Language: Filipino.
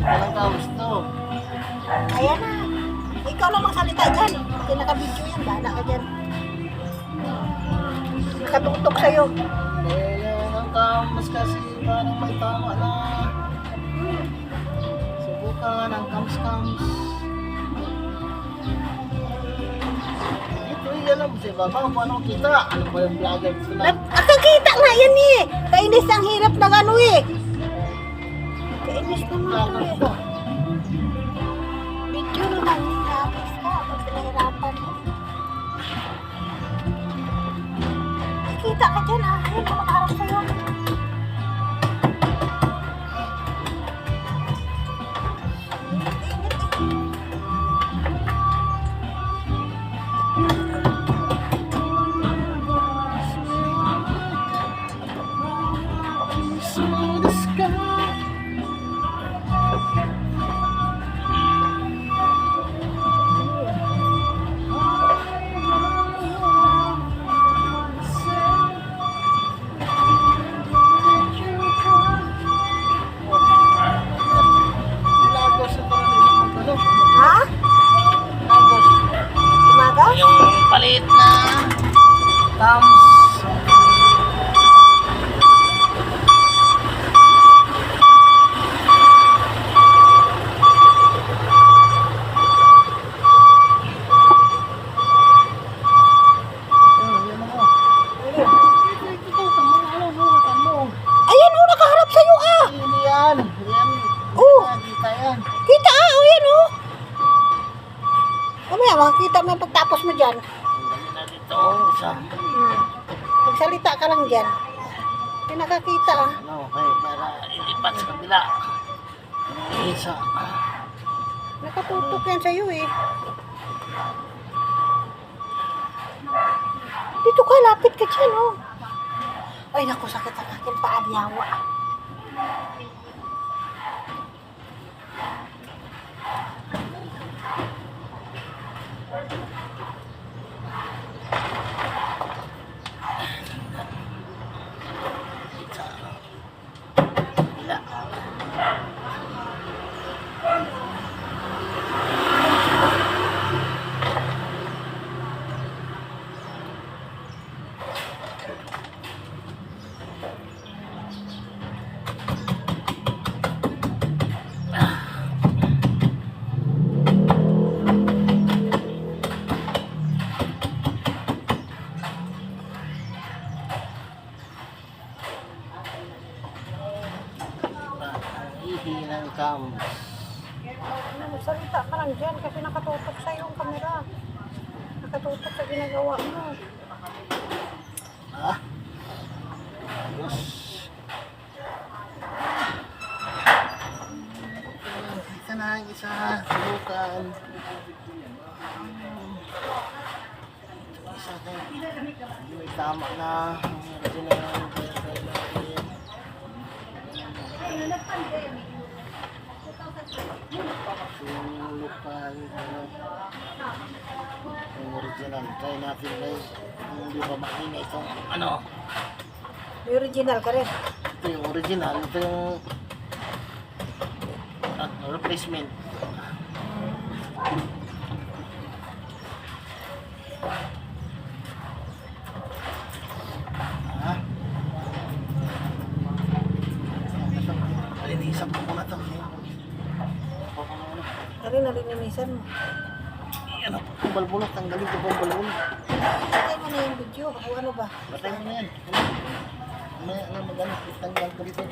Walang kaos to. Ayan na. Ikaw lang magsalita dyan. Kasi naka-video yan. Bahala ka dyan. Nakatutok sa'yo. Eh, ang kams kasi parang may tama na. Subukan ang kams-kams. Ito yung alam si Baba, paano kita? Ano ba yung vlogger ko na? Nakakita nga yan eh. Kainis ang hirap na ano eh. Kainis naman ito eh. Video naman yung lapis ka. Pag pinahirapan mo. Nakikita ka dyan ah. Ayun, makaharap sa'yo. Ha? Umaga? Yung palit na thumbs. Ayan oh, nakaharap sa'yo ah. Yan. Oh. Kita yan. Kita ah, oh yan oh. Mamaya, makikita mo yung pagtapos mo dyan. Dali na dito. Isa. Magsalita ka lang dyan. Hindi nakakita ah. Ano, okay, para ilipat sa kabila. Isa. Nakatutok yan sa'yo eh. Dito ka, lapit ka dyan oh. Ay naku, sakit ang aking paa, yawa. Kabila. Hihinang kams. Magsalita ka lang dyan kasi nakatutok sa'yo ang kamera. Nakatutok sa ginagawa mo. Ah. Ayos. Isa na, isa. Subukan. Isa na. May tama na. Subukan. Yung original. Try natin guys. Hindi ba makina itong ano. May original ka rin. Ito yung original. Ito yung replacement. Ha? Alinisan ko muna ito. Kari nalininisan mo. Ano po itong balbulok? Tanggalin ko po ang balbulok. Patay mo na yung video. O ano ba? Batay mo na yan. May mag-ano. Tanggal ko dito.